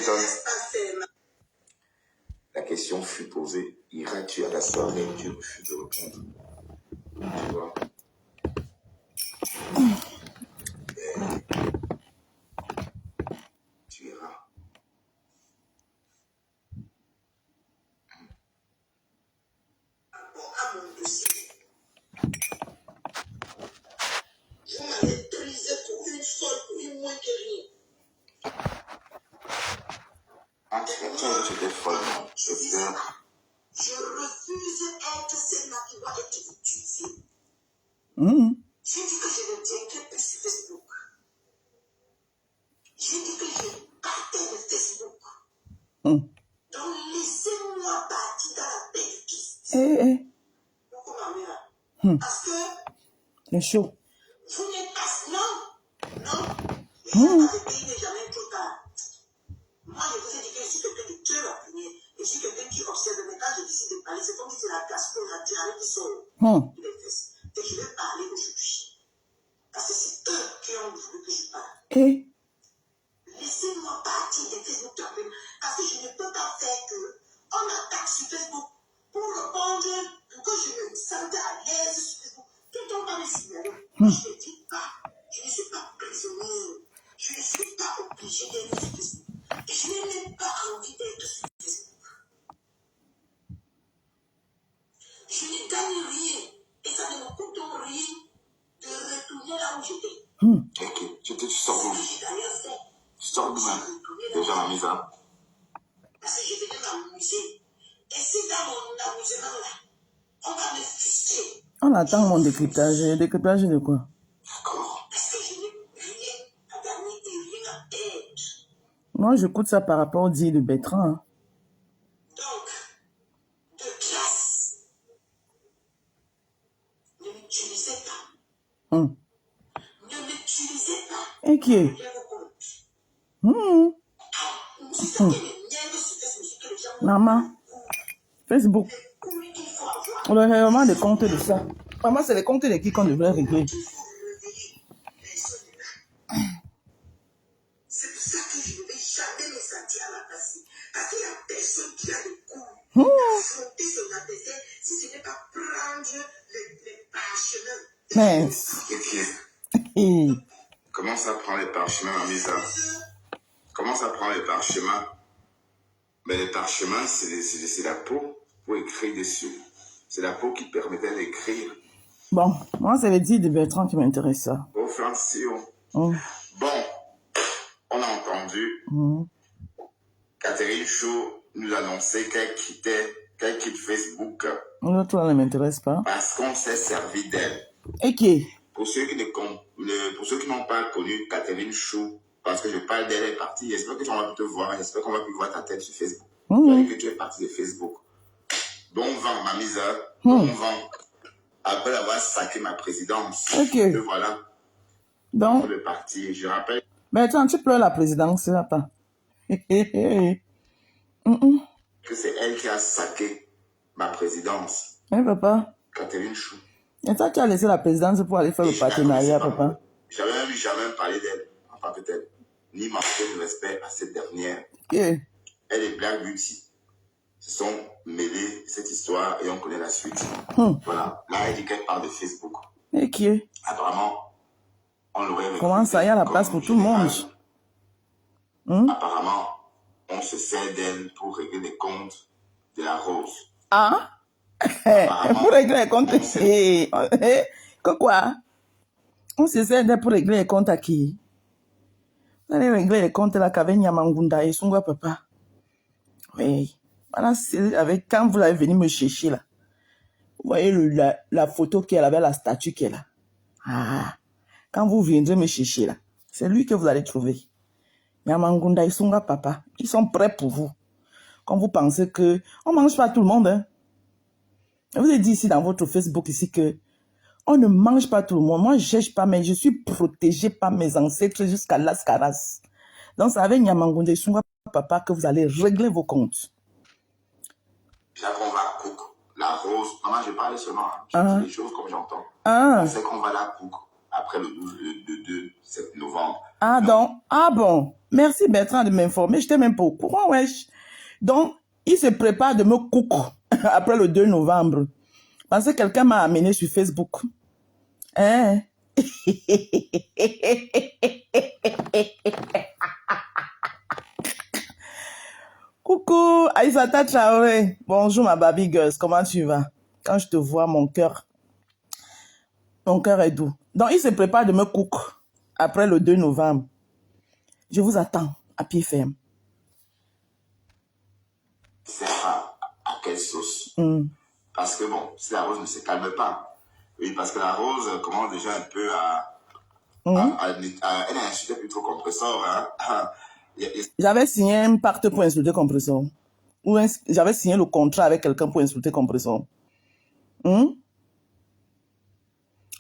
m'étonne. La question fut posée, iras-tu à la soirée? Tu refuses de répondre. Tu vois? Tu iras. À mon dossier. Vous m'avez brisé pour une folle, pour une moins que rien. Ah, j'étais folle, non? Je refuse d'être celle-là qui doit être utilisée. J'ai dit que je ne tiendrai plus sur Facebook. J'ai dit que je partais de Facebook. Donc laissez-moi partir dans la paix du Christ. Pourquoi ma mère? Parce que c'est chaud. vous n'êtes pas... Non. Le pays n'est jamais trop tard. Moi, je vous ai dit que je suis quelqu'un de Dieu la première. Je suis quelqu'un qui observe. Mais quand je décide de parler, c'est comme si c'est la gaspille naturelle qui sort de mes fesses. Et je vais parler aujourd'hui. Parce que c'est eux qui ont voulu que je parle. Laissez-moi partir de Facebook. Parce que je ne peux pas faire que on attaque sur Facebook pour répondre, pour que je me sente à l'aise sur Facebook. Tout le temps, on va me signaler. Je ne dis pas. Je ne suis pas prisonnier. Je ne suis pas obligé d'être sur Facebook. Et je n'ai même pas envie d'être sur Facebook. Je ne gagne rien. Et ça ne me coûte rien de retourner là où j'étais. Ok, tu sors d'où? Tu sors d'où même? Déjà la mise à. Parce que je venais m'amuser. Et si dans mon amusement là, on va me frustrer. On attend mon décryptage. Décryptage de quoi? D'accord. Parce que je n'ai rien à gagner et rien à perdre. Moi, j'écoute ça par rapport au dit de Bertrand. Donc, de grâce, ne m'utilisez pas. Ne m'utilisez pas. Et qui est? Maman, Facebook. On a vraiment des comptes de ça. Maman, c'est les comptes de qui qu'on devrait régler. C'est pour ça que je ne vais jamais me sentir à la place. Parce qu'il y a personne qui a le coup d'affronter son adversaire si ce n'est pas prendre les parchemins. Mais... Comment ça prend les parchemins, Amisa? Comment ça prend les parchemins? Mais les parchemins, c'est la peau pour écrire dessus. C'est la peau qui permettait d'écrire. Bon, moi, c'est le dit de Bertrand qui m'intéresse ça. Offension. Bon, on a entendu Catherine Chou nous annoncer qu'elle quitte Facebook. L'autre, elle ne m'intéresse pas. Parce qu'on s'est servi d'elle. Et qui? Pour ceux qui n'ont pas connu Catherine Chou, parce que je parle d'elle, elle est partie. J'espère que tu vas pu te voir. J'espère qu'on va pu voir ta tête sur Facebook. Que tu es partie de Facebook. Bon vent, ma mise. Bon vent. Après avoir sacré ma présidence. Et voilà. Donc. Le parti, je rappelle. Mais attends, tu pleures la présidence, là pas. Que c'est elle qui a saqué ma présidence. Oui, papa. Catherine Chou. Et toi, tu as laissé la présidence pour aller faire le partenariat, papa. J'avais même jamais parlé d'elle en tant que telle. Ni manqué de respect à cette dernière. Elle et Black Beauty se sont mêlés cette histoire et on connaît la suite. Voilà. Là, elle dit qu'elle parle de Facebook. Et qui est? Apparemment, on l'aurait... Comment ça, il y a la place pour tout le monde? Apparemment, on se sert d'elle pour régler les comptes de la Rose. Ah? Pour régler les comptes? Quoi? On se sert d'elle pour régler les comptes à qui? Vous allez régler les comptes là qu'avec Nyamangunda et Sungwa papa. Oui. Voilà, c'est avec quand vous l'avez venu me chercher là. Vous voyez la photo qu'elle avait, la statue qu'elle a. Ah. Quand vous viendrez me chercher là, c'est lui que vous allez trouver. Nyamangunda et Sungwa papa, ils sont prêts pour vous. Quand vous pensez que on mange pas tout le monde, hein. Je vous ai dit ici dans votre Facebook ici que on ne mange pas tout le monde. Moi, je cherche pas, mais je suis protégée par mes ancêtres jusqu'à Las Caras. Donc, c'est avec Nyamangunda et Sungwa papa que vous allez régler vos comptes. Là qu'on va cook la Rose. Maman, je parle seulement. Je dis les choses comme j'entends. C'est qu'on va la cook après le 2 novembre. Ah, donc, ah bon. Merci Bertrand de m'informer. Je n'étais même pas au courant, wesh. Donc, il se prépare de me coucou après le 2 novembre. Parce que quelqu'un m'a amené sur Facebook. Hein? Coucou, Aïssata Traoré. Bonjour ma baby girls, comment tu vas? Quand je te vois, mon cœur est doux. Donc, il se prépare de me coucou après le 2 novembre. Je vous attends à pied ferme. C'est à quelle sauce? Parce que bon, si la rose ne se calme pas. Oui, parce que la rose commence déjà un peu elle a insulté plus trop compresseur. Hein. J'avais signé un pacte pour insulter compresseur. Ou j'avais signé le contrat avec quelqu'un pour insulter compresseur.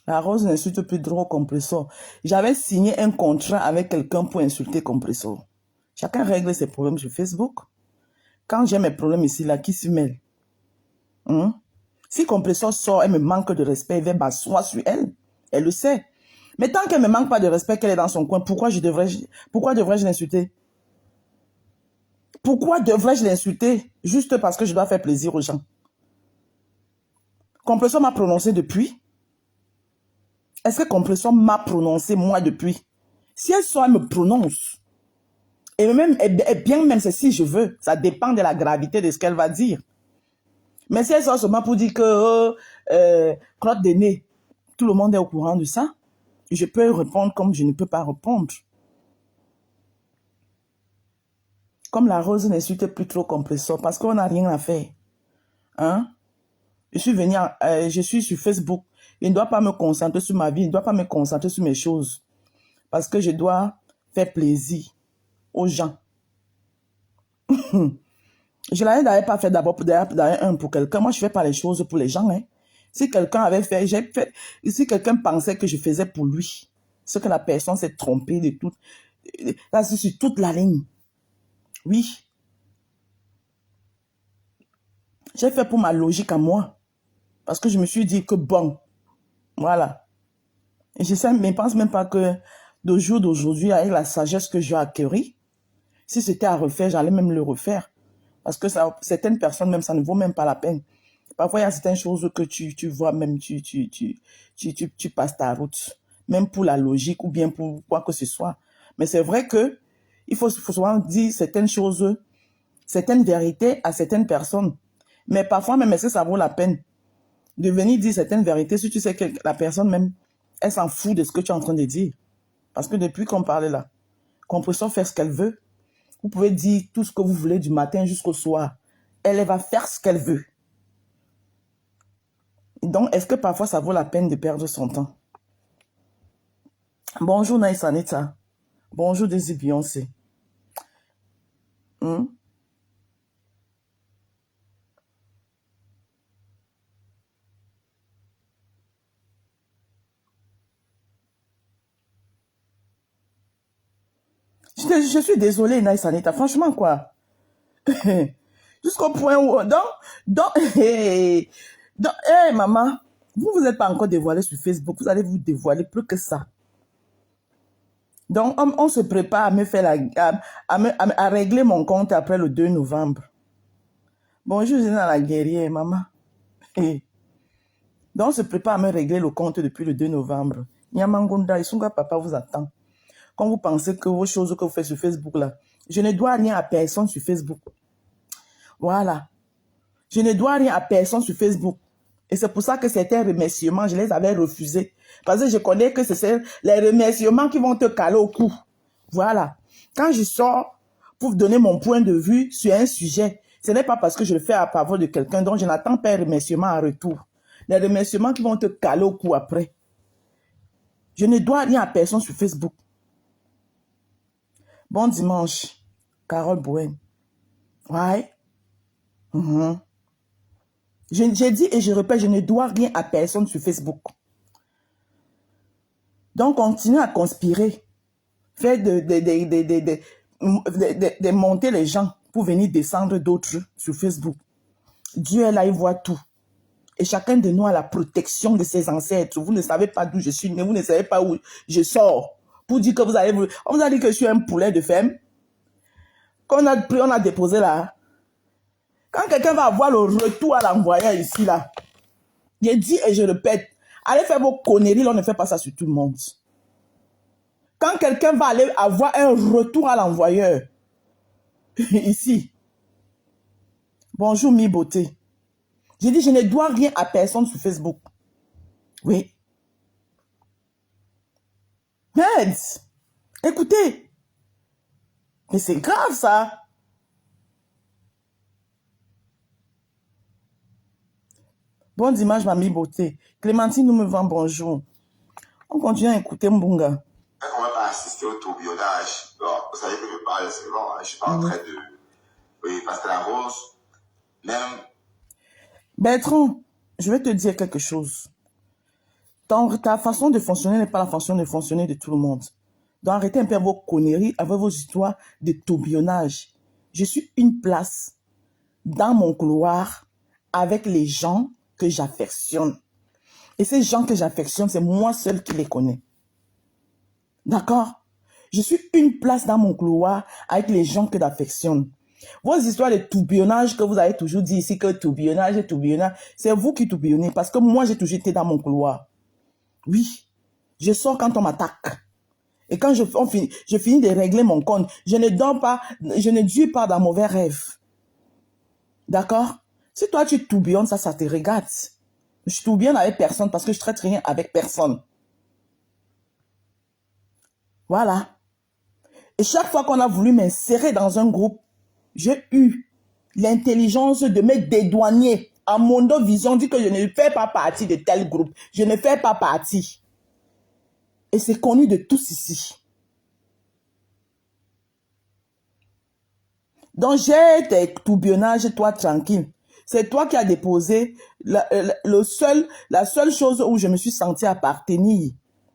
La rose n'insulte plus trop compresseur. J'avais signé un contrat avec quelqu'un pour insulter compresseur. Chacun règle ses problèmes sur Facebook. Quand j'ai mes problèmes ici, là, qui se mêle? Si compresseur sort, elle me manque de respect, elle va m'asseoir sur elle. Elle le sait. Mais tant qu'elle ne me manque pas de respect, qu'elle est dans son coin, pourquoi devrais-je l'insulter? Pourquoi devrais-je l'insulter? Juste parce que je dois faire plaisir aux gens. Compresseur m'a prononcé depuis. Est-ce que compresseur m'a prononcé moi depuis? Si elle sort, elle me prononce. Et bien même si je veux, ça dépend de la gravité de ce qu'elle va dire. Mais si elle sort seulement pour dire que crotte de nez, tout le monde est au courant de ça, je peux répondre comme je ne peux pas répondre. Comme la rose n'insulte plus trop compresseur parce qu'on n'a rien à faire. Hein? Je suis sur Facebook. Je ne dois pas me concentrer sur ma vie, je ne dois pas me concentrer sur mes choses. Parce que je dois faire plaisir aux gens. Je l'avais d'ailleurs pas fait d'abord pour quelqu'un. Moi, je ne fais pas les choses pour les gens. Hein. Si quelqu'un avait fait, si quelqu'un pensait que je faisais pour lui, ce que la personne s'est trompée de tout, là, c'est sur toute la ligne. Oui. J'ai fait pour ma logique à moi. Parce que je me suis dit que bon, voilà. Et je ne pense même pas que de jour d'aujourd'hui, avec la sagesse que j'ai acquérie, si c'était à refaire, j'allais même le refaire. Parce que certaines personnes, même, ça ne vaut même pas la peine. Parfois, il y a certaines choses que tu vois, même tu passes ta route. Même pour la logique ou bien pour quoi que ce soit. Mais c'est vrai que il faut souvent dire certaines choses, certaines vérités à certaines personnes. Mais parfois, même, est-ce que ça vaut la peine de venir dire certaines vérités si tu sais que la personne même, elle s'en fout de ce que tu es en train de dire. Parce que depuis qu'on parlait là, compresseur fait ce qu'elle veut. Vous pouvez dire tout ce que vous voulez du matin jusqu'au soir. Elle va faire ce qu'elle veut. Donc, est-ce que parfois ça vaut la peine de perdre son temps? Bonjour Nice Anita. Bonjour Daisy Beyoncé. Je suis désolée, Nice Anita. Franchement, quoi. Jusqu'au point où... maman, vous n'êtes pas encore dévoilé sur Facebook. Vous allez vous dévoiler plus que ça. Donc, on se prépare à me faire à régler mon compte après le 2 novembre. Bonjour, Zina la guerrière, maman. Donc, on se prépare à me régler le compte depuis le 2 novembre. Nyamangunda, Isunga Papa vous attend. Quand vous pensez que vos choses que vous faites sur Facebook, là, je ne dois rien à personne sur Facebook. Voilà. Je ne dois rien à personne sur Facebook. Et c'est pour ça que certains remerciements, je les avais refusés. Parce que je connais que c'est les remerciements qui vont te caler au cou. Voilà. Quand je sors pour donner mon point de vue sur un sujet, ce n'est pas parce que je le fais à faveur de quelqu'un dont je n'attends pas un remerciement en retour. Les remerciements qui vont te caler au cou après. Je ne dois rien à personne sur Facebook. Bon dimanche, Carole Bouen. Ouais. J'ai dit et je répète, je ne dois rien à personne sur Facebook. Donc, continue à conspirer. Faire de monter les gens pour venir descendre d'autres sur Facebook. Dieu est là, il voit tout. Et chacun de nous a la protection de ses ancêtres. Vous ne savez pas d'où je suis né, vous ne savez pas où je sors. Pour dire que vous allez... On vous a dit que je suis un poulet de ferme. Quand on a pris, on a déposé là. Quand quelqu'un va avoir le retour à l'envoyeur ici, là, je dis et je répète, allez faire vos conneries, là, on ne fait pas ça sur tout le monde. Quand quelqu'un va aller avoir un retour à l'envoyeur, ici, bonjour mi beauté. J'ai dit, je ne dois rien à personne sur Facebook. Oui. Merde. Écoutez. Mais c'est grave, ça. Bon dimanche, mamie beauté. Clémentine nous me vend bonjour. On continue à écouter Mbunga. On va pas assister au tourbillonnage. Bon, vous savez que je parle, c'est bon, hein, je suis pas en train de... Oui, parce que la rose, même... Bertrand, je vais te dire quelque chose. Ta façon de fonctionner n'est pas la façon de fonctionner de tout le monde. Donc arrêtez un peu vos conneries avec vos histoires de tourbillonnage. Je suis une place dans mon couloir avec les gens que j'affectionne. Et ces gens que j'affectionne, c'est moi seul qui les connais. D'accord? Je suis une place dans mon couloir avec les gens que j'affectionne. Vos histoires de tourbillonnage que vous avez toujours dit ici, que tourbillonnage, c'est vous qui tourbillonnez parce que moi j'ai toujours été dans mon couloir. Oui, je sors quand on m'attaque. Et quand je finis de régler mon compte, je ne dors pas, je ne dure pas dans mauvais rêves. D'accord? Si toi tu tourbillonnes, ça te regarde. Je tourbillonne avec personne parce que je traite rien avec personne. Voilà. Et chaque fois qu'on a voulu m'insérer dans un groupe, j'ai eu l'intelligence de me dédouaner. À Mondo Vision dit que je ne fais pas partie de tel groupe. Je ne fais pas partie. Et c'est connu de tous ici. Donc j'ai tes tourbillonnages, toi tranquille. C'est toi qui as déposé la seule chose où je me suis sentie appartenir.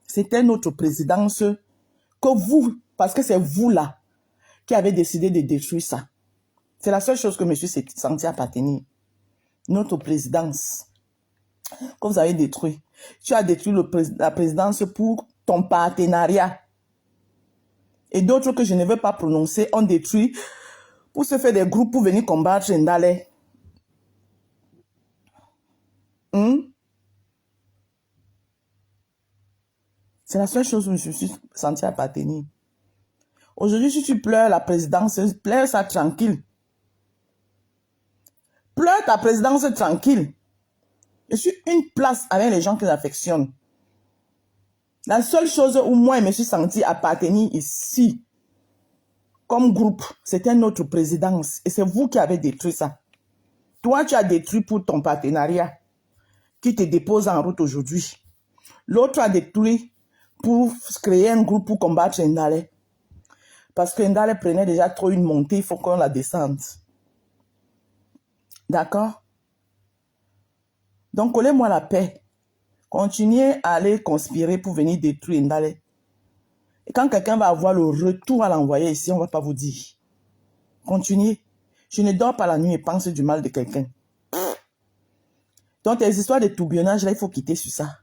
C'était notre présidence que vous, parce que c'est vous là qui avez décidé de détruire ça. C'est la seule chose que je me suis sentie appartenir. Notre présidence que vous avez détruit. Tu as détruit la présidence pour ton partenariat. Et d'autres que je ne veux pas prononcer ont détruit pour se faire des groupes pour venir combattre Ndale. C'est la seule chose où je me suis sentie appartenir. Aujourd'hui, si tu pleures la présidence, pleure ça tranquille. Pleure ta présidence tranquille. Je suis une place avec les gens que j'affectionne. La seule chose où moi, je me suis sentie appartenir ici, comme groupe, c'était notre présidence. Et c'est vous qui avez détruit ça. Toi, tu as détruit pour ton partenariat qui te dépose en route aujourd'hui. L'autre a détruit pour créer un groupe pour combattre Ndale. Parce que Ndale prenait déjà trop une montée, il faut qu'on la descende. D'accord? Donc, collez-moi la paix. Continuez à aller conspirer pour venir détruire Ndale. Et quand quelqu'un va avoir le retour à l'envoyer ici, on ne va pas vous dire. Continuez. Je ne dors pas la nuit et pense du mal de quelqu'un. Donc, tes histoires de tourbillonnage, là, il faut quitter sur ça.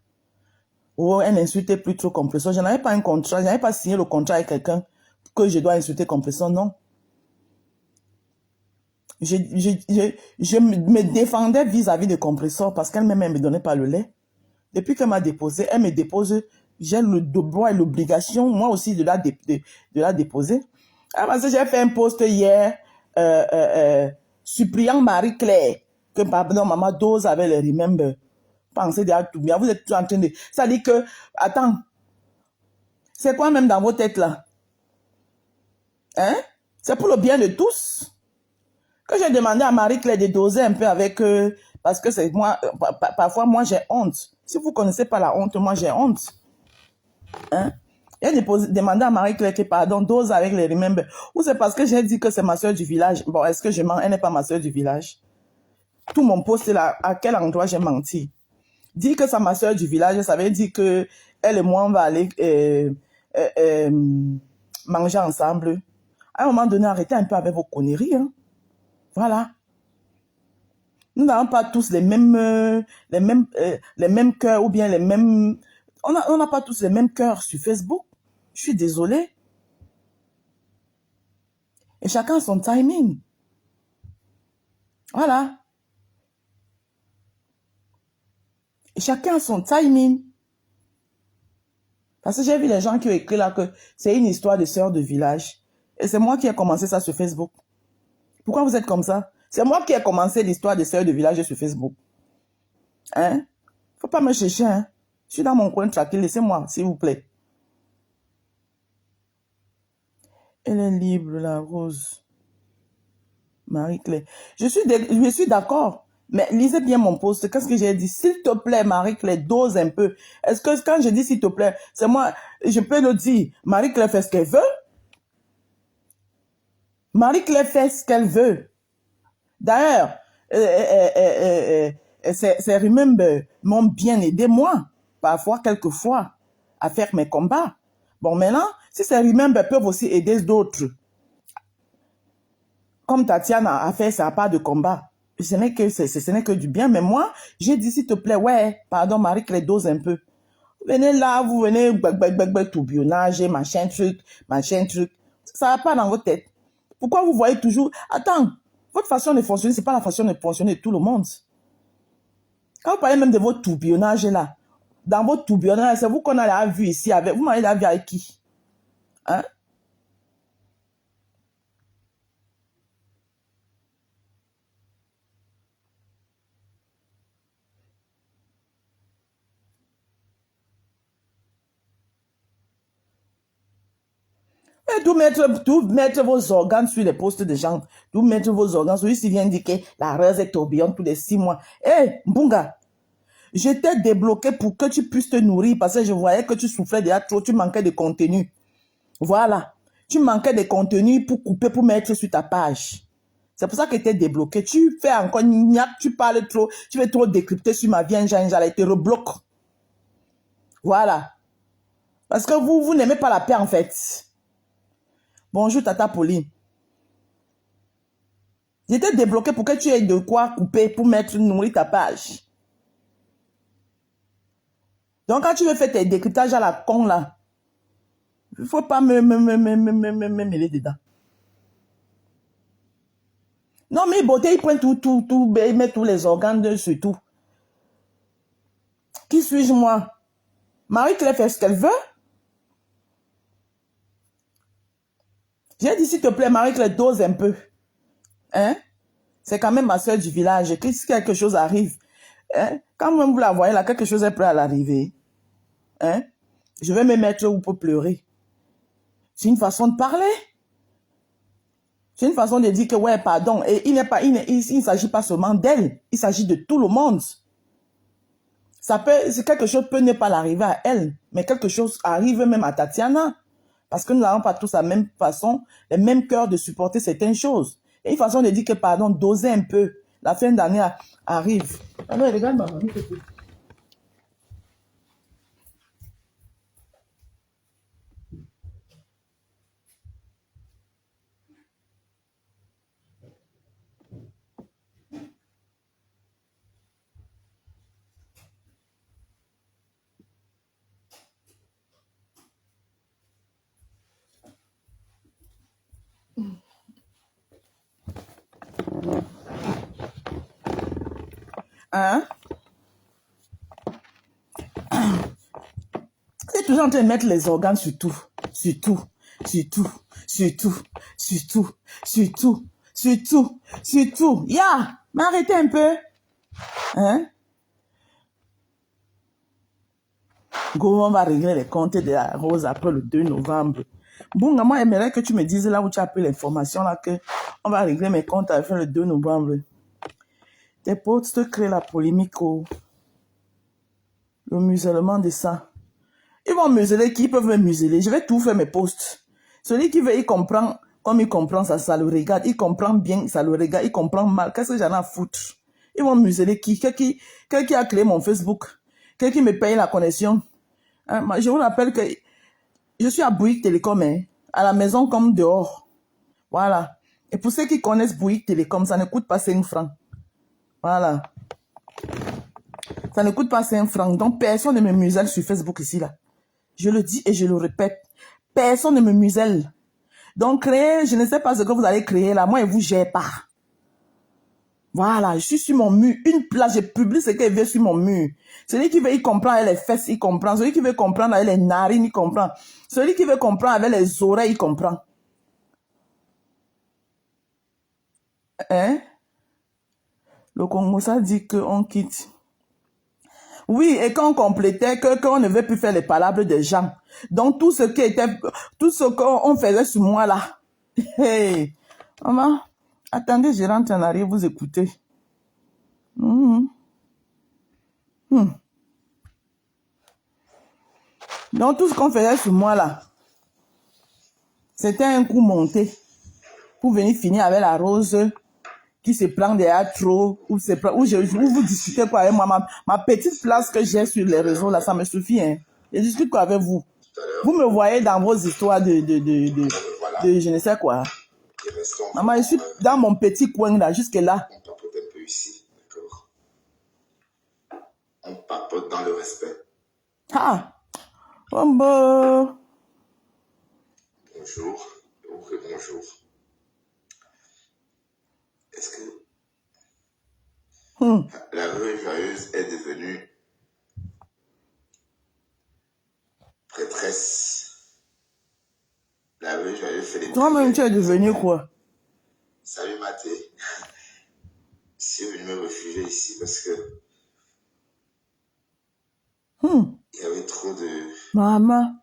Oh, un insulte plus trop compresseur. Je n'avais pas un contrat, je n'avais pas signé le contrat avec quelqu'un que je dois insulter compresseur, non. Je me défendais vis-à-vis de compresseur parce qu'elle-même ne me donnait pas le lait. Depuis qu'elle m'a déposé, elle me dépose, j'ai le devoir et l'obligation, moi aussi, de la déposer. Ah, parce que j'ai fait un post hier, suppliant Marie-Claire, que pardon, maman dose avec le remember. Pensez déjà tout bien. Vous êtes tout en train de... Ça dit que, attends, c'est quoi même dans vos têtes là? Hein? C'est pour le bien de tous. Que j'ai demandé à Marie-Claire de doser un peu avec eux, parce que c'est moi, parfois moi j'ai honte. Si vous ne connaissez pas la honte, moi j'ai honte. Hein? J'ai demandé à Marie-Claire que pardon, dose avec les remember. Ou c'est parce que j'ai dit que c'est ma soeur du village. Bon, est-ce que je mens? Elle n'est pas ma soeur du village. Tout mon post là, à quel endroit j'ai menti? Dire que c'est ma soeur du village, ça veut dire que elle et moi on va aller manger ensemble. À un moment donné, arrêtez un peu avec vos conneries. Hein? Voilà. Nous n'avons pas tous les mêmes cœurs ou bien les mêmes... On n'a pas tous les mêmes cœurs sur Facebook. Je suis désolée. Et chacun a son timing. Voilà. Et chacun a son timing. Parce que j'ai vu les gens qui ont écrit là que c'est une histoire de sœurs de village. Et c'est moi qui ai commencé ça sur Facebook. Pourquoi vous êtes comme ça? C'est moi qui ai commencé l'histoire des sœurs de village sur Facebook. Hein? Faut pas me chercher, hein? Je suis dans mon coin tranquille, laissez-moi, s'il vous plaît. Elle est libre, la rose. Marie-Claire. Je suis d'accord. Mais lisez bien mon post. Qu'est-ce que j'ai dit? S'il te plaît, Marie-Claire, dose un peu. Est-ce que quand je dis s'il te plaît, c'est moi, je peux le dire. Marie-Claire fait ce qu'elle veut. Marie-Claire fait ce qu'elle veut. D'ailleurs, ces Remember m'ont bien aidé, moi, parfois, quelquefois, à faire mes combats. Bon, maintenant, si ces Remember peuvent aussi aider d'autres, comme Tatiana a fait sa part de combat, ce n'est que du bien. Mais moi, j'ai dit, s'il te plaît, ouais, pardon, Marie-Claire, dose un peu. Venez là, vous venez, tourbillonnage, machin truc. Ça va pas dans votre tête. Pourquoi vous voyez toujours... Attends, votre façon de fonctionner, c'est pas la façon de fonctionner de tout le monde. Quand vous parlez même de votre tourbillonnage là, dans votre tourbillonnage, c'est vous qu'on a vu ici avec... Vous m'avez la vu avec qui? Hein? Et tout mettre vos organes sur les postes de gens. Tout mettre vos organes sur... Ici vient dire que la rose est tourbillonne tous les 6 mois. Hé, Mbunga, je t'ai débloqué pour que tu puisses te nourrir parce que je voyais que tu souffrais déjà trop, tu manquais de contenu. Voilà. Tu manquais de contenu pour couper, pour mettre sur ta page. C'est pour ça que tu es débloqué. Tu fais encore gnac, tu parles trop, tu veux trop décrypter sur ma vie, elle te rebloque. Voilà. Parce que vous n'aimez pas la paix en fait. Bonjour Tata Pauline. J'étais débloqué pour que tu aies de quoi couper pour mettre, nourrir ta page. Donc quand tu veux faire tes décryptages à la con là, il ne faut pas me mêler dedans. Non mais beauté, ils prennent tout, ils mettent tous les organes sur tout. Qui suis-je moi? Marie-Claire fait ce qu'elle veut. J'ai dit s'il te plaît, Marie-Claire, dose un peu. Hein? C'est quand même ma soeur du village. Si quelque chose arrive, hein? Quand même vous la voyez là, quelque chose est prêt à l'arriver. Hein? Je vais me mettre où pour pleurer. C'est une façon de parler. C'est une façon de dire que ouais, pardon. Et il ne s'agit pas seulement d'elle. Il s'agit de tout le monde. Quelque chose peut ne pas l'arriver à elle, mais quelque chose arrive même à Tatiana. Parce que nous n'avons pas tous la même façon, le même cœur de supporter certaines choses. Et une façon de dire que, pardon, doser un peu. La fin d'année arrive. Alors, regarde ma mamie. Hein? C'est toujours en train de mettre les organes sur tout. Sur tout. Sur tout. Sur tout. Sur tout. Sur tout. Sur tout. Sur tout. Ya! M'arrêtez un peu. Hein? Go, on va régler les comptes de la rose après le 2 novembre. Bon, moi, j'aimerais que tu me dises là où tu as pris l'information là que on va régler mes comptes après le 2 novembre. Tes posts créent la polémique au le musulman de ça. Ils vont museler qui? Ils peuvent me museler. Je vais tout faire mes posts. Celui qui veut, il comprend. Comme il comprend ça le regarde. Il comprend bien, ça le regarde. Il comprend mal. Qu'est-ce que j'en ai à foutre? Ils vont museler qui? Quelqu'un qui a créé mon Facebook. Quelqu'un qui me paye la connexion. Hein? Je vous rappelle que je suis à Bouygues Télécom, hein, à la maison comme dehors. Voilà. Et pour ceux qui connaissent Bouygues Télécom, ça ne coûte pas 5 francs. Voilà. Ça ne coûte pas 5 francs. Donc, personne ne me muselle sur Facebook ici, là. Je le dis et je le répète. Personne ne me muselle. Donc, créer, je ne sais pas ce que vous allez créer là. Moi, je ne vous gère pas. Voilà, je suis sur mon mur. Une place, je publie ce qu'il veut sur mon mur. Celui qui veut y comprendre avec les fesses, il comprend. Celui qui veut comprendre avec les narines, il comprend. Celui qui veut comprendre avec les oreilles, il comprend. Hein? Le Congo, ça dit qu'on quitte. Oui, et quand on complétait, qu'on ne veut plus faire les palabres des gens. Donc, tout ce qu'on faisait sur moi là. Hey, maman, attendez, je rentre en arrière, vous écoutez. Donc, tout ce qu'on faisait sur moi là, c'était un coup monté. Pour venir finir avec la rose qui se prend derrière trop, où vous discutez quoi avec moi, ma petite place que j'ai sur les réseaux là, ça me suffit, hein. Je discute quoi avec vous. Vous me voyez dans vos histoires de je ne sais quoi. Maman, je suis dans mon petit coin là, jusque là. On papote un peu ici, d'accord? On papote dans le respect. Ah! Oh bon. Bonjour, bonjour. Est-ce que la rue joyeuse est devenue prêtresse? La rue joyeuse fait des... Toi-même, tu es devenu quoi? Salut Mathé. Je suis venu me réfugier ici parce que il y avait trop de... Maman.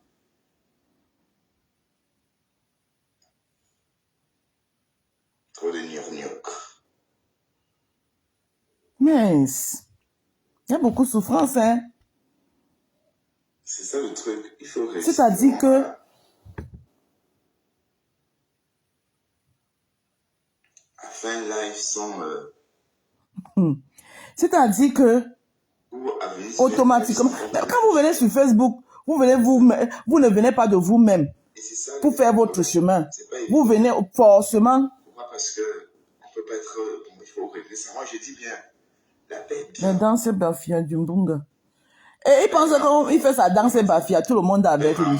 Trop de gnocchi. Mince. Il y a beaucoup de souffrance, hein? C'est ça le truc. Il faut réussir. C'est-à-dire que... À fin live sans... C'est-à-dire que... Automatiquement. Mais quand vous venez sur Facebook, vous ne venez pas de vous-même pour faire votre chemin. Vous venez forcément. Pourquoi? Parce que on peut pas être... il faut régler ça. Moi, je dis bien. La paix. La danse Bafia du Mbunga. Et il pense qu'il fait sa danse Bafia, tout le monde est avec lui.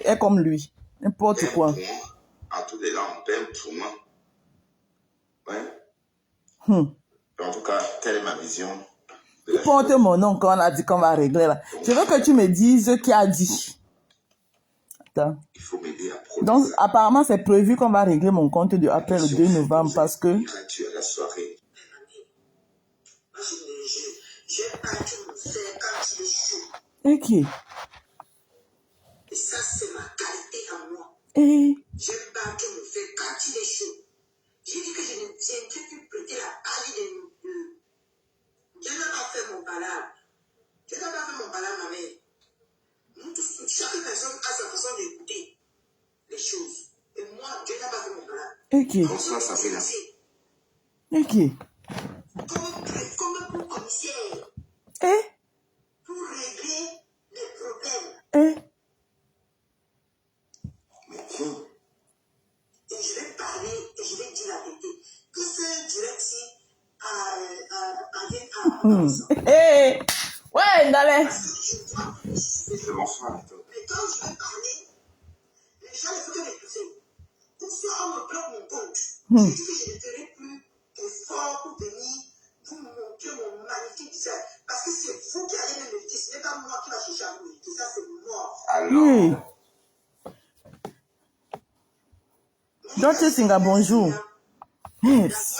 Et comme lui. N'importe quoi. En tout cas, on peine pour moi. Ouais. En tout cas, telle est ma vision. Porte mon nom quand on a dit qu'on va régler là. Je veux que tu me dises qui a dit. Attends. Il faut m'aider à produire. Donc, apparemment, c'est prévu qu'on va régler mon compte après le 2 novembre parce que... La soirée. J'ai pas que me faire quand il est chaud. Et qui? Et ça, c'est ma qualité à moi. Et... J'aime pas que me faire quand il est chaud. J'ai dit que je ne tiendrai plus prêter la paille de... Je n'ai pas fait mon palabre. Je n'ai pas fait mon palabre, ma mère. Chaque personne a sa façon d'écouter les choses. Et moi, je n'ai pas fait mon palabre. Et qui? Bonsoir, Sabrina. Et qui? Comme pour commissaire. Et? Pour régler les problèmes. Et? Mais tiens. Et je vais parler et je vais dire la vérité. Que ce direct-ci Hey! Ouais, d'aller. C'est bonsoir. Mais quand je vais parler, les gens ne font que m'écouter. Ou soit on me bloque mon compte. Je dis que je ne ferai plus d'efforts pour venir vous montrer mon magnifique visage. Parce que c'est vous qui allez me méditer. Ce n'est pas moi qui va chercher à vous méditer. Ça, c'est mort. Alors. Docteur Singa, bonjour. Yes.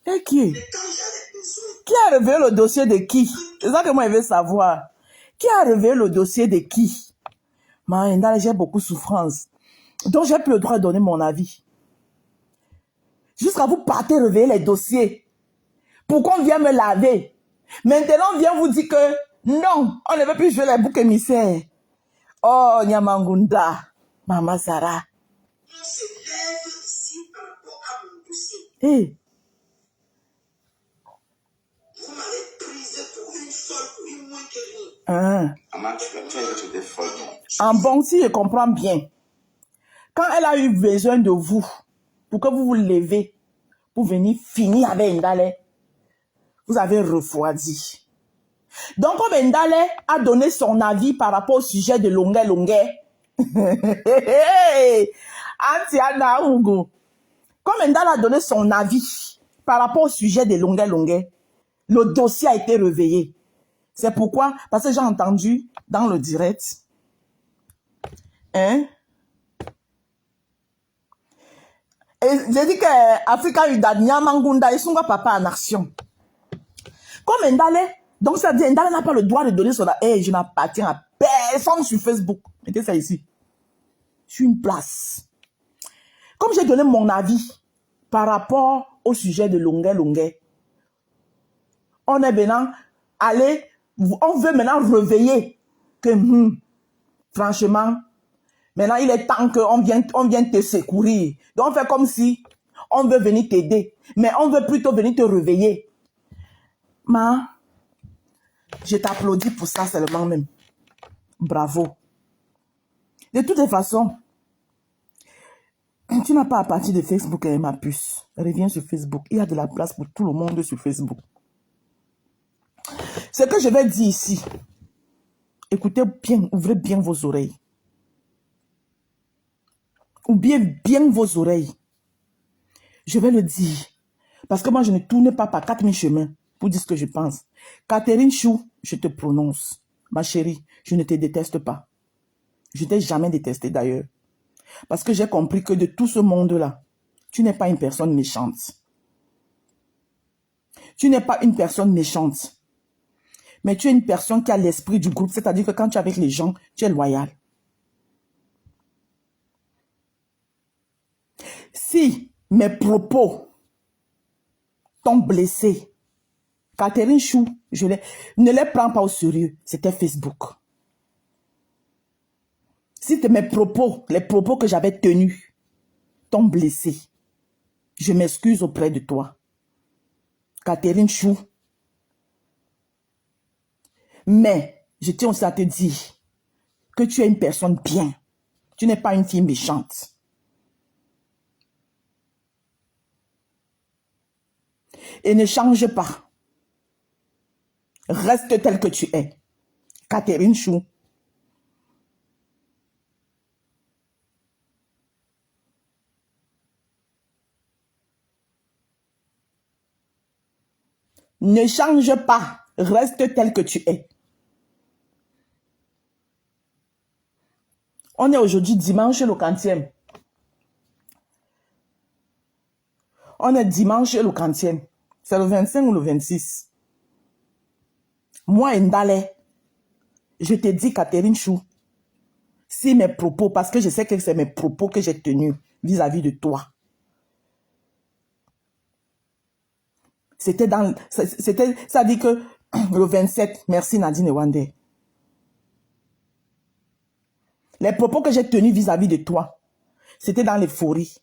Et qui? Qui a révélé le dossier de qui? C'est ça que moi, je veux savoir. Qui a révélé le dossier de qui? Maïna, j'ai beaucoup de souffrance. Donc, j'ai plus le droit de donner mon avis. Jusqu'à vous partez révéler les dossiers. Pour qu'on vienne me laver. Maintenant, on vient vous dire que non, on ne veut plus jouer les boucs émissaires. Oh, Nyamangunda, Maman Sarah. On se lève ici par rapport à mon dossier. Hey. Vous m'avez prise pour une folle, pour une moins que rien. Hein. Maman, tu as des folles. En bon, si je comprends bien, quand elle a eu besoin de vous, pour que vous vous levez, pour venir finir avec Ndale. Vous avez refroidi. Donc, comme Ndale a donné son avis par rapport au sujet de Longuet, Antiana Hugo. Comme Ndale a donné son avis par rapport au sujet de Longuet, le dossier a été réveillé. C'est pourquoi, parce que j'ai entendu dans le direct, hein, et j'ai dit que Africa Udad, Nyamangunda et Sunga Papa en action. Comme Ndale, donc ça dit, Ndale n'a pas le droit de donner son avis. Hey, je n'appartiens à personne sur Facebook. Mettez ça ici. Sur une place. Comme j'ai donné mon avis par rapport au sujet de Longuet, on est maintenant allé, on veut maintenant réveiller que, franchement, maintenant il est temps qu'on vienne te secourir. Donc on fait comme si on veut venir t'aider, mais on veut plutôt venir te réveiller. Ma, je t'applaudis pour ça seulement même. Bravo. De toutes les façons, tu n'as pas à partir de Facebook, ma puce. Reviens sur Facebook. Il y a de la place pour tout le monde sur Facebook. Ce que je vais dire ici, écoutez bien, ouvrez bien vos oreilles. Oubliez bien vos oreilles. Je vais le dire. Parce que moi, je ne tourne pas par 4000 chemins pour dire ce que je pense. Catherine Chou, je te prononce. Ma chérie, je ne te déteste pas. Je ne t'ai jamais détesté d'ailleurs. Parce que j'ai compris que de tout ce monde-là, tu n'es pas une personne méchante. Tu n'es pas une personne méchante. Mais tu es une personne qui a l'esprit du groupe. C'est-à-dire que quand tu es avec les gens, tu es loyal. Si mes propos t'ont blessé, Catherine Chou, ne les prends pas au sérieux. C'était Facebook. Si mes propos, les propos que j'avais tenus, t'ont blessé, je m'excuse auprès de toi. Catherine Chou. Mais, je tiens aussi à te dire que tu es une personne bien. Tu n'es pas une fille méchante. Et ne change pas. Reste tel que tu es. Catherine Chou. Ne change pas. Reste tel que tu es. On est aujourd'hui dimanche le 40e. On est dimanche le 40e. C'est le 25 ou le 26. Moi, Ndale, je te dis, Catherine Chou, si mes propos, parce que je sais que c'est mes propos que j'ai tenus vis-à-vis de toi. C'était ça dit que le 27, merci Nadine Wande. Les propos que j'ai tenus vis-à-vis de toi, c'était dans l'euphorie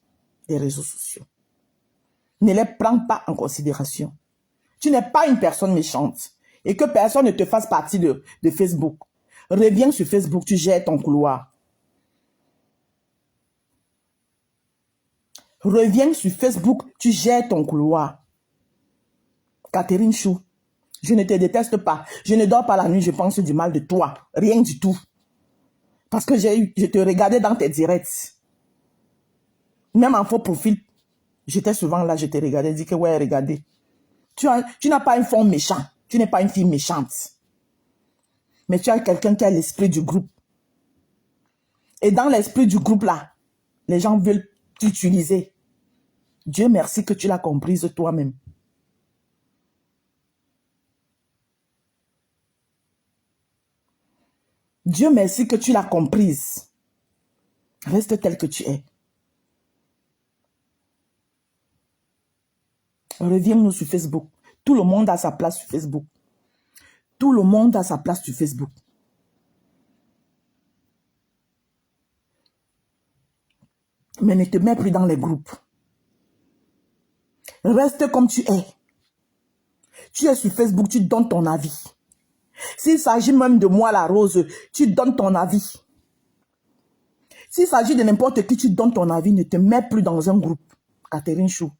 des réseaux sociaux. Ne les prends pas en considération. Tu n'es pas une personne méchante. Et que personne ne te fasse partie de Facebook. Reviens sur Facebook, tu gères ton couloir. Reviens sur Facebook, tu gères ton couloir. Catherine Chou, je ne te déteste pas. Je ne dors pas la nuit, je pense du mal de toi. Rien du tout. Parce que je te regardais dans tes directs. Même en faux profil, j'étais souvent là, je te regardais, dis que ouais, regardez. Tu n'as pas un fond méchant. Tu n'es pas une fille méchante. Mais tu as quelqu'un qui a l'esprit du groupe. Et dans l'esprit du groupe là, les gens veulent t'utiliser. Dieu merci que tu l'as comprise toi-même. Dieu merci que tu l'as comprise. Reste tel que tu es. Reviens-nous sur Facebook. Tout le monde a sa place sur Facebook. Tout le monde a sa place sur Facebook. Mais ne te mets plus dans les groupes. Reste comme tu es. Tu es sur Facebook, tu donnes ton avis. S'il s'agit même de moi, la Rose, tu donnes ton avis. S'il s'agit de n'importe qui, tu donnes ton avis. Ne te mets plus dans un groupe. Catherine Chou.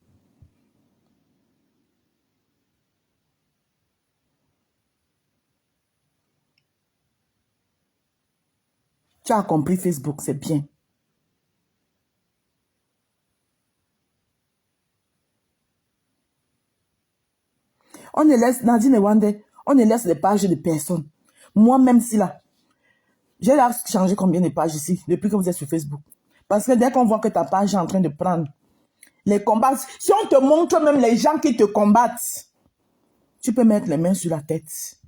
Tu as compris Facebook, c'est bien. On ne laisse, Nadine et Wande, on ne laisse les pages de personnes. Moi-même, si là, j'ai là changé combien de pages ici, depuis que vous êtes sur Facebook. Parce que dès qu'on voit que ta page est en train de prendre les combats, si on te montre même les gens qui te combattent, tu peux mettre les mains sur la tête.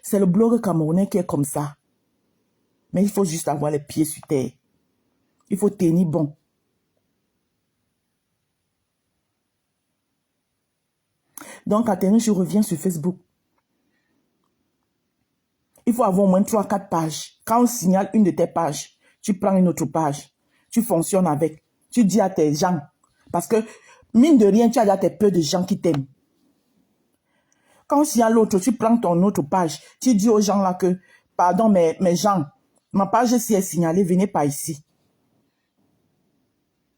C'est le blog camerounais qui est comme ça. Mais il faut juste avoir les pieds sur terre. Il faut tenir bon. Donc, Catherine, je reviens sur Facebook. Il faut avoir au moins 3-4 pages. Quand on signale une de tes pages, tu prends une autre page. Tu fonctionnes avec. Tu dis à tes gens. Parce que, mine de rien, tu as déjà tes peu de gens qui t'aiment. Quand on signale l'autre, tu prends ton autre page. Tu dis aux gens là que, pardon, mes gens, ma page si est signalée, venez pas ici.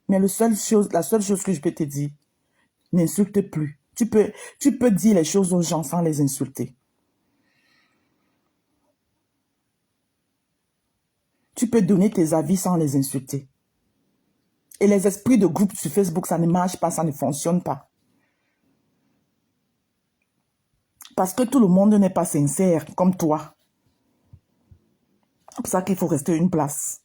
Mais la seule chose que je peux te dire, n'insulte plus. Tu peux dire les choses aux gens sans les insulter. Tu peux donner tes avis sans les insulter. Et les esprits de groupe sur Facebook, ça ne marche pas, ça ne fonctionne pas. Parce que tout le monde n'est pas sincère comme toi. C'est pour ça qu'il faut rester une place.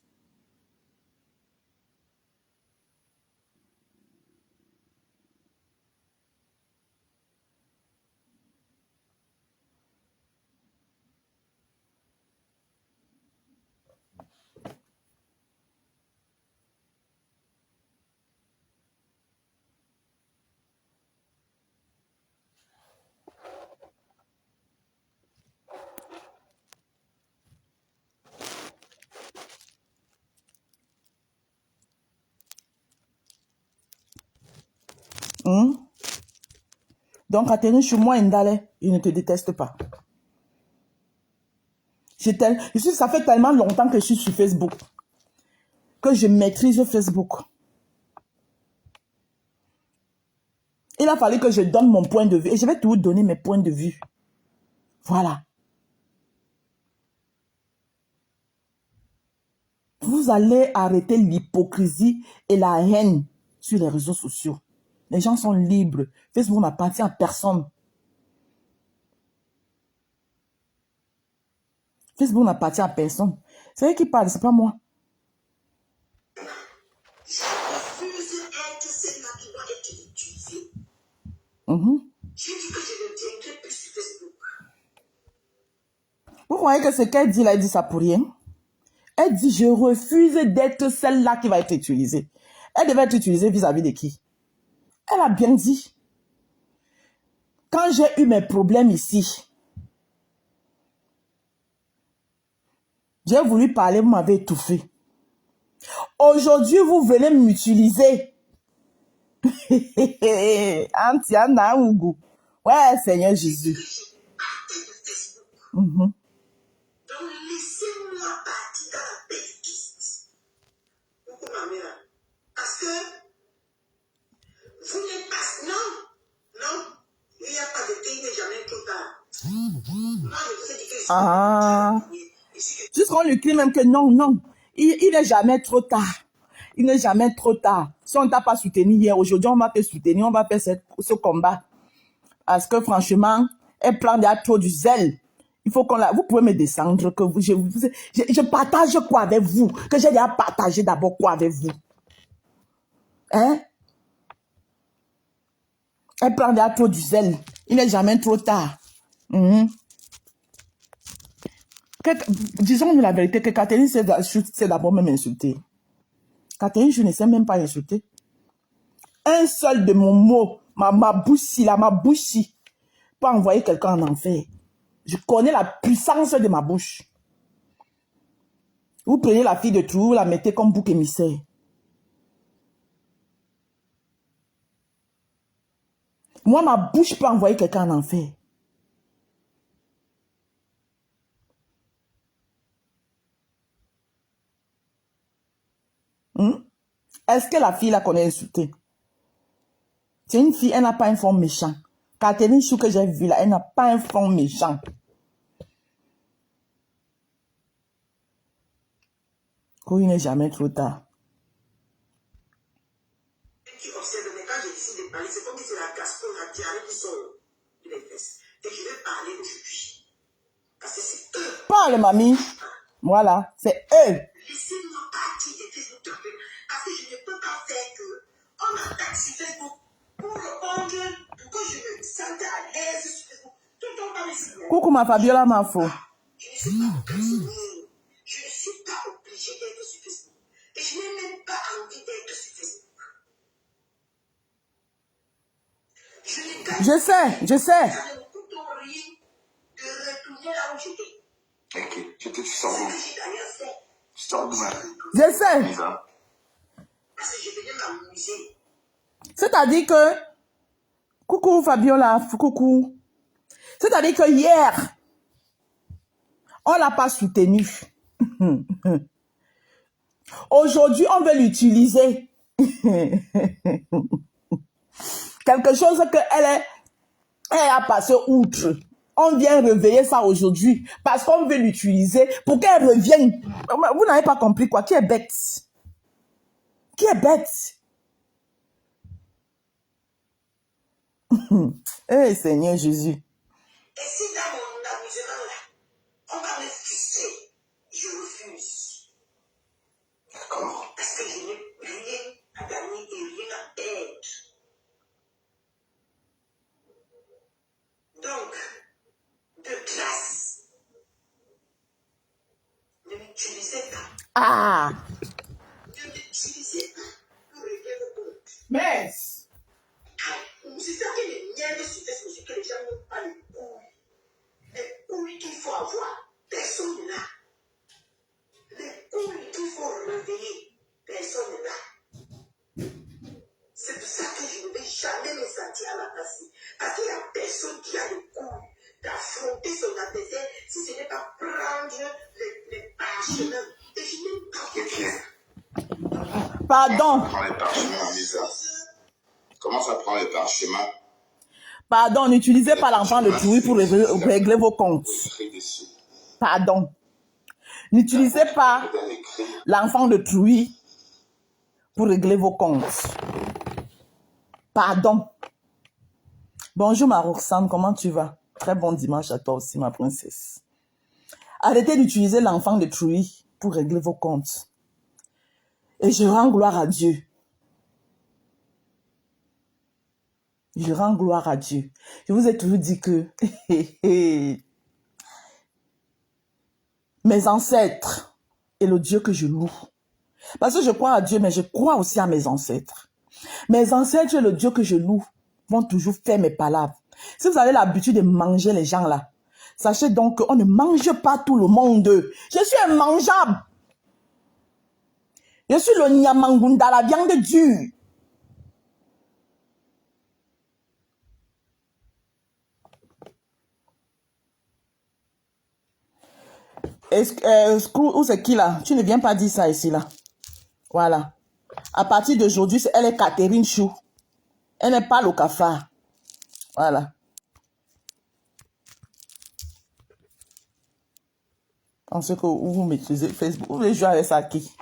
Donc, Catherine, chez moi, Ndale, il ne te déteste pas. Ça fait tellement longtemps que je suis sur Facebook, que je maîtrise Facebook. Il a fallu que je donne mon point de vue. Et je vais toujours donner mes points de vue. Voilà. Vous allez arrêter l'hypocrisie et la haine sur les réseaux sociaux. Les gens sont libres. Facebook n'appartient à personne. Facebook n'appartient à personne. C'est eux qui parlent, c'est pas moi. Je refuse d'être celle-là qui doit être utilisée. Je dis que je ne viendrai plus sur Facebook. Vous croyez que ce qu'elle dit là, elle dit ça pour rien? Elle dit, je refuse d'être celle-là qui va être utilisée. Elle devait être utilisée vis-à-vis de qui? Elle a bien dit. Quand j'ai eu mes problèmes ici, j'ai voulu parler, vous m'avez étouffé. Aujourd'hui, vous venez m'utiliser. Antiana Ougou. Ouais, Seigneur Jésus. Donc, laissez-moi partir dans la belle piste. Pourquoi ma mère? Parce que vous n'êtes pas... Non. Il n'y a pas de thé, il n'est jamais trop tard. Moi, je vous ai dit que je Jusqu'on lui crie même que non. Il n'est jamais trop tard. Il n'est jamais trop tard. Si on ne t'a pas soutenu hier, aujourd'hui, on va te soutenir, on va faire ce combat. Parce que franchement, elle prend déjà trop du zèle. Il faut qu'on la... Vous pouvez me descendre, que je partage quoi avec vous? Que j'ai déjà partagé d'abord quoi avec vous? Hein? Elle prend déjà trop du zèle. Il n'est jamais trop tard. Disons-nous la vérité, que Catherine c'est d'abord même insulter. Catherine, je ne sais même pas insulter. Un seul de mon mot, ma bouche peut envoyer quelqu'un en enfer. Je connais la puissance de ma bouche. Vous prenez la fille de trou, vous la mettez comme bouc émissaire. Moi, ma bouche peut envoyer quelqu'un en enfer. Est-ce que la fille la connaît insulter? C'est une fille, elle n'a pas un fond méchant. Catherine Chou que j'ai vu là, elle n'a pas un fond méchant. il n'est jamais trop tard. Qui observe, mais quand je décide de parler, c'est comme si c'est la gastro, la diarrhée qui sort de mes fesses. Et je vais parler aujourd'hui. Parce que c'est eux. Parle, mamie. Voilà, c'est eux. Laissez-moi partir de Facebook. Parce que je ne peux pas faire que on attaque sur Facebook pour répondre, pour que je me sente à l'aise sur Facebook. Tout le temps, pas mes signaux. Coucou ma Fabiola Mafo. Je ne suis pas prisonnier. Je ne suis pas obligée d'être sur Facebook. Et je n'ai même pas envie d'être sur Facebook. Je sais. Ça ne me coûte rien de retourner là où j'étais. Ok, tu sors Ce où? que j'ai d'ailleurs fait. Tu sors d'où, hein? Je sais. Lisa. Parce que je venais m'amuser. C'est-à-dire que... Coucou Fabiola, coucou. C'est-à-dire que hier, on ne l'a pas soutenu. Aujourd'hui, on veut l'utiliser. Quelque chose qu'elle a passé outre. On vient réveiller ça aujourd'hui parce qu'on veut l'utiliser pour qu'elle revienne. Vous n'avez pas compris quoi? Qui est bête? Qui est bête? Eh Seigneur Jésus. Et si dans mon amusement là, on va me frustrer, je refuse. D'accord. Parce que je n'ai rien à gagner et rien à perdre. Donc, de grâce, ne m'utilisez pas. Ah! Ne m'utilisez pas pour régler vos comptes. Mais... C'est ça qui est miel sur Facebook, c'est que les gens n'ont pas les couilles. Les couilles qu'il faut avoir, personne n'est là. Les couilles qu'il faut réveiller, personne n'est là. C'est pour ça que je ne vais jamais me sentir à ma place. Parce qu'il n'y a personne qui a les couilles d'affronter son adversaire si ce n'est pas prendre les parchemins. Et je n'aime pas Ok. Pardon. Prends les parchemins, Lisa. Comment ça prend les parchemins? Pardon, n'utilisez pas l'enfant de Trouy pour régler vos comptes. Pardon. N'utilisez pas l'enfant de Trouy pour régler vos comptes. Pardon. Bonjour ma Roxane, comment tu vas? Très bon dimanche à toi aussi ma princesse. Arrêtez d'utiliser l'enfant de Trouy pour régler vos comptes. Et je rends gloire à Dieu. Je rends gloire à Dieu. Je vous ai toujours dit que mes ancêtres et le Dieu que je loue. Parce que je crois à Dieu, mais je crois aussi à mes ancêtres. Mes ancêtres et le Dieu que je loue vont toujours faire mes palabres. Si vous avez l'habitude de manger les gens là, sachez donc qu'on ne mange pas tout le monde. Je suis immangeable. Je suis le nyamangunda, la viande dure. Où c'est qui là? Tu ne viens pas dire ça ici là. Voilà. À partir d'aujourd'hui, elle est Catherine Chou. Elle n'est pas le cafard. Voilà. Pensez que vous maîtrisez Facebook. Vous voulez jouer avec ça qui?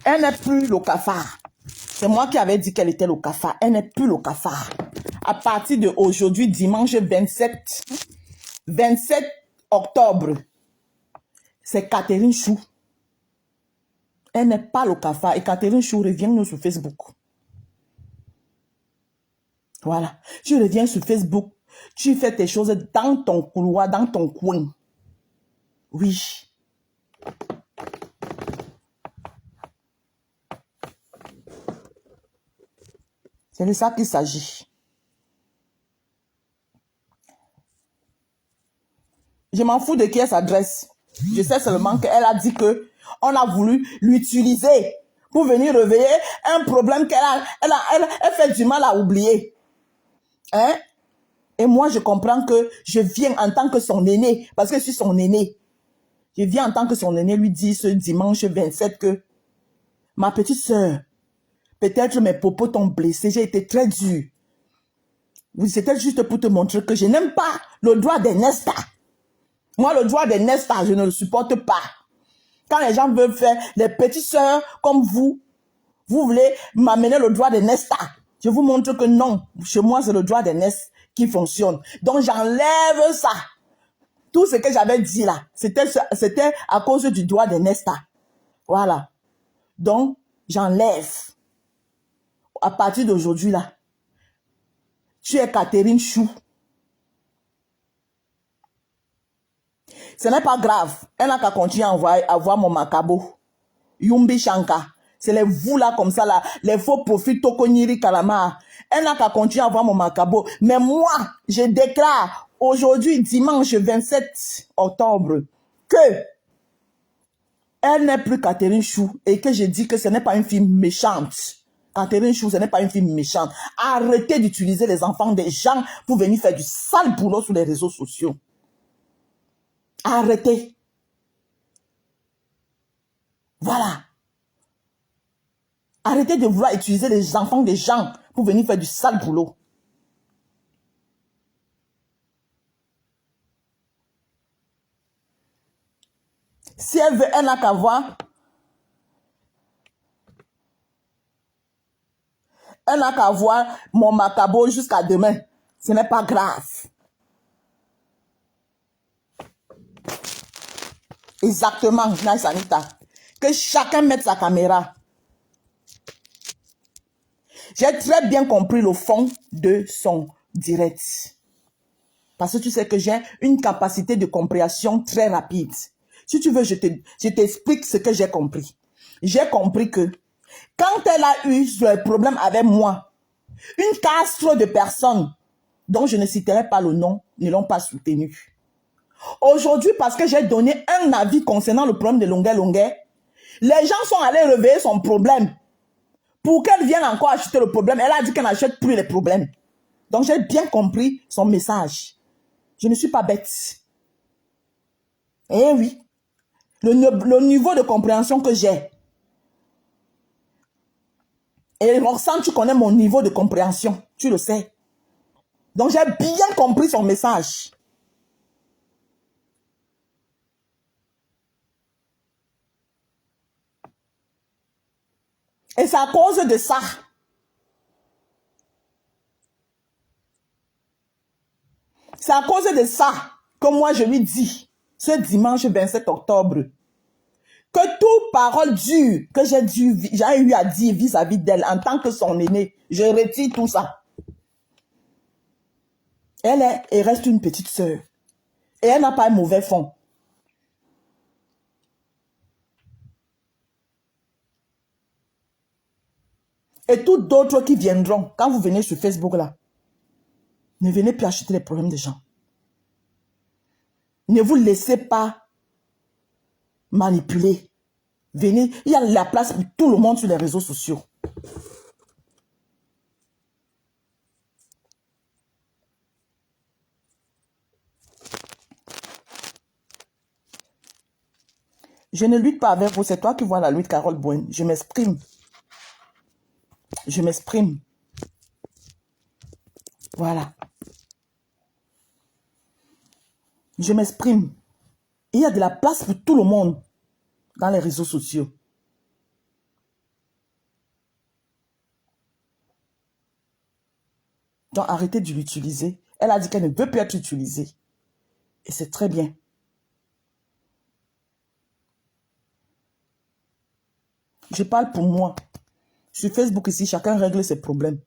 Elle n'est plus le cafard. C'est moi qui avais dit qu'elle était le cafard. Elle n'est plus le cafard. À partir d'aujourd'hui, dimanche 27 octobre, c'est Catherine Chou. Elle n'est pas le cafard. Et Catherine Chou revient nous sur Facebook. Voilà. Tu reviens sur Facebook. Tu fais tes choses dans ton couloir, dans ton coin. Oui. C'est de ça qu'il s'agit. Je m'en fous de qui elle s'adresse. Je sais seulement qu'elle a dit que on a voulu l'utiliser pour venir réveiller un problème elle fait du mal à oublier. Hein? Et moi, je comprends que je viens en tant que son aîné, parce que je suis son aîné. Je viens en tant que son aîné lui dire ce dimanche 27 que ma petite sœur, peut-être mes propos t'ont blessé, j'ai été très dur. C'était juste pour te montrer que je n'aime pas le droit des Nesta. Moi, le droit des Nesta, je ne le supporte pas. Quand les gens veulent faire les petites sœurs comme vous voulez m'amener le droit d'aînesse. Je vous montre que non, chez moi, c'est le droit d'aînesse qui fonctionne. Donc, j'enlève ça. Tout ce que j'avais dit là, c'était à cause du droit d'aînesse. Voilà. Donc, j'enlève. À partir d'aujourd'hui là, tu es Catherine Chou. Ce n'est pas grave. Elle n'a qu'à continuer à voir mon macabo. Yumbi Shanka. C'est les vous là comme ça là. Les faux profils Tokonyiri Kalama. Elle n'a qu'à continuer à voir mon macabo. Mais moi, je déclare aujourd'hui, dimanche 27 octobre, que elle n'est plus Catherine Chou et que je dis que ce n'est pas une fille méchante. Catherine Chou, ce n'est pas une fille méchante. Arrêtez d'utiliser les enfants des gens pour venir faire du sale boulot sur les réseaux sociaux. Arrêtez. Voilà. Arrêtez de vouloir utiliser les enfants des gens pour venir faire du sale boulot. Si elle veut, elle n'a qu'à voir. Elle n'a qu'à voir mon macabo jusqu'à demain. Ce n'est pas grave. Exactement, Nice Anita. Que chacun mette sa caméra. J'ai très bien compris le fond de son direct. Parce que tu sais que j'ai une capacité de compréhension très rapide. Si tu veux, je t'explique ce que j'ai compris. J'ai compris que quand elle a eu ce problème avec moi, une castre de personnes dont je ne citerai pas le nom ne l'ont pas soutenu. Aujourd'hui, parce que j'ai donné un avis concernant le problème de longueur, les gens sont allés réveiller son problème. Pour qu'elle vienne encore acheter le problème, elle a dit qu'elle n'achète plus les problèmes. Donc j'ai bien compris son message. Je ne suis pas bête. Eh oui. Le niveau de compréhension que j'ai. Et Roxane, tu connais mon niveau de compréhension. Tu le sais. Donc j'ai bien compris son message. Et c'est à cause de ça. C'est à cause de ça que moi je lui dis, ce dimanche 27 octobre, que toute parole dure que j'ai eu à dire vis-à-vis d'elle en tant que son aînée, je retire tout ça. Elle reste une petite sœur. Et elle n'a pas un mauvais fond. Et tous d'autres qui viendront, quand vous venez sur Facebook là, ne venez plus acheter les problèmes des gens. Ne vous laissez pas manipuler. Venez, il y a la place pour tout le monde sur les réseaux sociaux. Je ne lutte pas avec vous, c'est toi qui vois la lutte, Carole Bouen. Je m'exprime. Je m'exprime. Voilà. Je m'exprime. Il y a de la place pour tout le monde dans les réseaux sociaux. Donc arrêtez de l'utiliser. Elle a dit qu'elle ne veut plus être utilisée. Et c'est très bien. Je parle pour moi. Sur Facebook ici, chacun règle ses problèmes.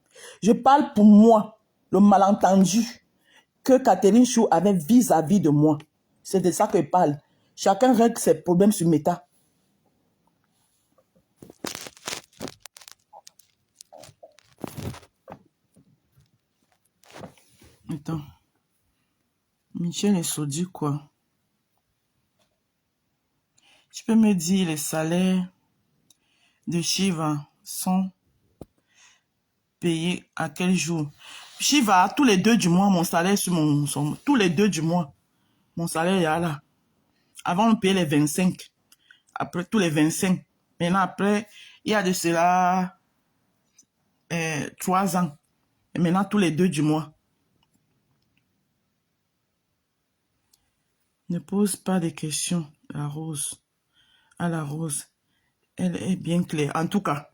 Je parle pour moi, le malentendu que Catherine Chou avait vis-à-vis de moi. C'est de ça que je parle. Chacun règle ses problèmes sur Meta. Attends. Michel et Sodi, quoi? Tu peux me dire les salaires de Shiva sont payés à quel jour? Shiva, tous les 2 du mois, mon salaire sur tous les 2 du mois, mon salaire est là. Avant, on payait les 25. Après, tous les 25. Maintenant, après, il y a de cela 3 ans. Et maintenant, tous les 2 du mois. Ne pose pas de questions, la Rose. à la rose. Elle est bien claire. En tout cas,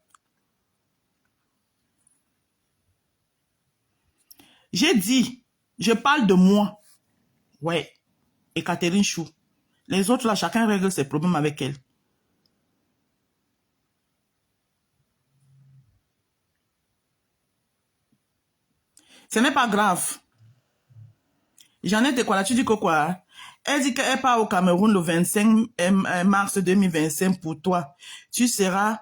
j'ai dit, je parle de moi. Ouais. Et Catherine Chou. Les autres, là, chacun règle ses problèmes avec elle. Ce n'est pas grave. J'en ai de quoi là, tu dis que quoi? Elle dit qu'elle part au Cameroun le 25 mars 2025 pour toi. Tu seras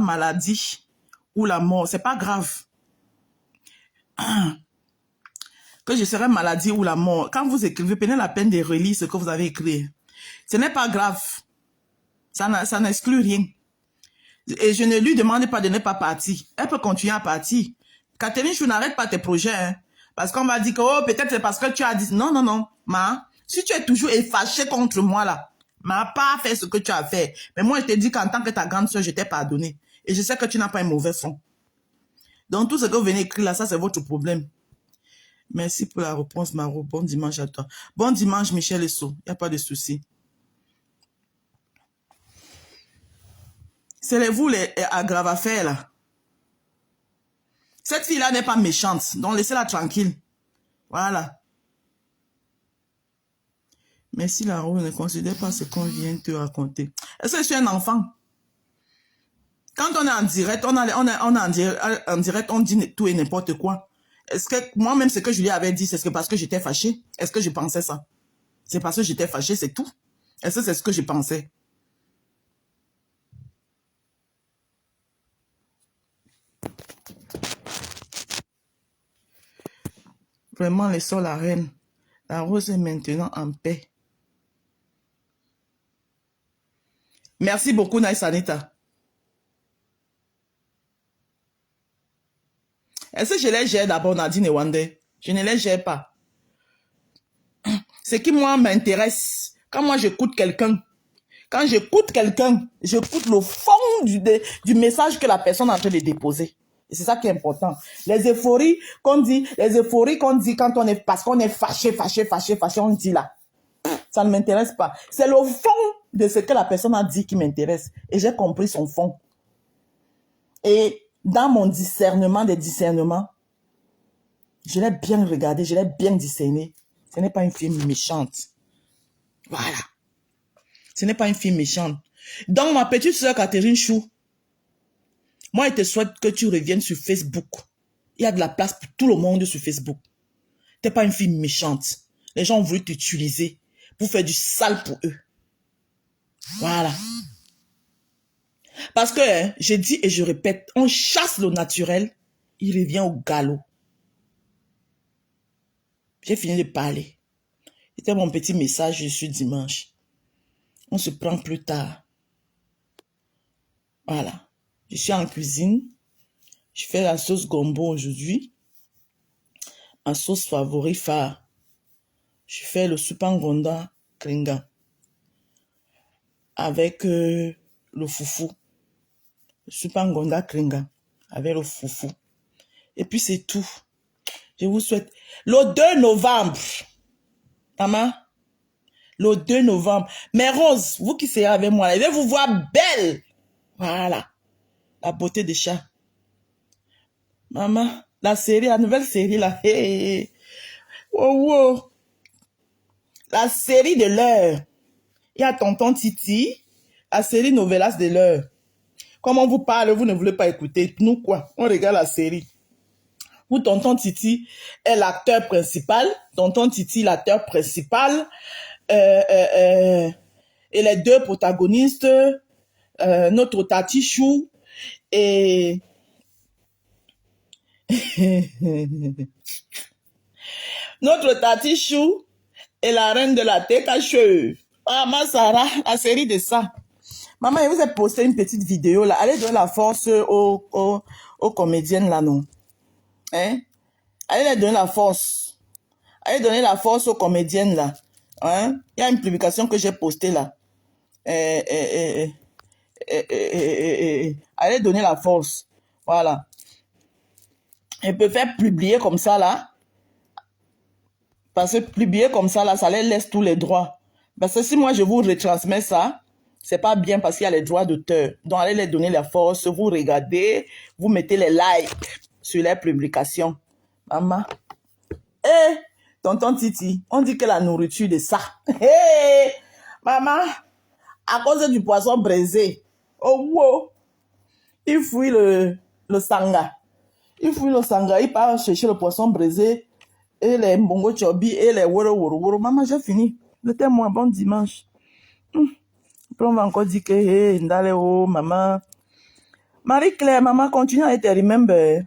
maladie ou la mort. C'est pas grave. Que je serai maladie ou la mort. Quand vous écrivez, prenez la peine de relire ce que vous avez écrit. Ce n'est pas grave. Ça n'exclut rien. Et je ne lui demande pas de ne pas partir. Elle peut continuer à partir. Catherine, je n'arrête pas tes projets. Hein, parce qu'on va dire que oh, peut-être c'est parce que tu as dit. Non, non, non. Ma, si tu es toujours fâché contre moi là, m'a pas fait ce que tu as fait. Mais moi, je te dis qu'en tant que ta grande soeur, je t'ai pardonné. Et je sais que tu n'as pas un mauvais fond. Donc, tout ce que vous venez écrire là, ça, c'est votre problème. Merci pour la réponse, Maro. Bon dimanche à toi. Bon dimanche, Michel Esso. Il n'y a pas de souci. C'est vous les aggraves à faire là. Cette fille-là n'est pas méchante. Donc, laissez-la tranquille. Voilà. Merci, Laro. Ne considère pas ce qu'on vient de te raconter. Est-ce que je suis un enfant? Quand on est en direct, on est en direct, on dit tout et n'importe quoi. Est-ce que moi-même, ce que je lui avais dit, c'est parce que j'étais fâchée? Est-ce que je pensais ça? C'est parce que j'étais fâchée, c'est tout? Est-ce que c'est ce que je pensais? Vraiment, les sols, la reine. La rose est maintenant en paix. Merci beaucoup, Naïsanita. Est-ce que je les gère d'abord, Nadine et Wande? Je ne les gère pas. Ce qui, moi, m'intéresse, quand moi, j'écoute quelqu'un, j'écoute le fond du message que la personne est en train de déposer. Et c'est ça qui est important. Les euphories qu'on dit quand on est, parce qu'on est fâché, on dit là. Ça ne m'intéresse pas. C'est le fond de ce que la personne a dit qui m'intéresse. Et j'ai compris son fond. Et dans mon discernement des discernements, je l'ai bien regardé, je l'ai bien discerné. Ce n'est pas une fille méchante. Voilà. Ce n'est pas une fille méchante. Donc, ma petite soeur Catherine Chou, moi, je te souhaite que tu reviennes sur Facebook. Il y a de la place pour tout le monde sur Facebook. Tu n'es pas une fille méchante. Les gens ont voulu t'utiliser pour faire du sale pour eux. Voilà. Parce que, hein, je dis et je répète, on chasse le naturel, il revient au galop. J'ai fini de parler. C'était mon petit message, je suis dimanche. On se prend plus tard. Voilà. Je suis en cuisine. Je fais la sauce gombo aujourd'hui. Ma sauce favorite phare. Je fais le supangonda kringa. Avec le foufou. Le supangonda kringa. Avec le foufou. Et puis c'est tout. Je vous souhaite. Le 2 novembre. Maman. Le 2 novembre. Mais Rose, vous qui serez avec moi, je vais vous voir belle. Voilà. La beauté des chats. Maman, la nouvelle série là. Hey. Oh, oh. La série de l'heure. Il y a Tonton Titi. La série Novelas de l'heure. Comme on vous parle, vous ne voulez pas écouter. Nous quoi? On regarde la série. Où Tonton Titi est l'acteur principal. Tonton Titi, l'acteur principal. Et les deux protagonistes. Notre Tati Chou. Et notre Tati Chou et la reine de la Tekache. Maman Sarah, la série de ça. Maman, je vous ai posté une petite vidéo là. Allez donner la force aux comédiennes là, non? Hein? Allez leur donner la force. Allez donner la force aux comédiennes là. Hein? Il y a une publication que j'ai postée là. Allez donner la force. Voilà. Elle peut faire publier comme ça là. Parce que publier comme ça là, ça les laisse tous les droits. Parce que si moi, je vous retransmets ça, c'est pas bien parce qu'il y a les droits d'auteur. Donc, allez les donner la force, vous regardez, vous mettez les likes sur les publications. Maman. Eh, tonton Titi, on dit que la nourriture de ça. Eh, maman, à cause du poisson braisé. Oh, wow. Il fouille le sanga. Il fouille le sanga, il part chercher le poisson braisé et les mbongo chobi et les woro woro woro. Maman, j'ai fini. C'était moi, bon dimanche. Après, on va encore dire que, hey, ndale oh, maman. Marie-Claire, maman, continue à être remember.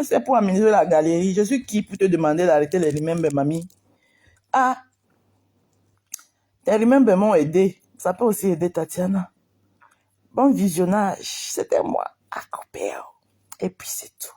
C'est pour amuser la galerie. Je suis qui pour te demander d'arrêter les remember, mamie? Ah, tes remember m'ont aidé. Ça peut aussi aider Tatiana. Bon visionnage. C'était moi, à Copéo. Et puis c'est tout.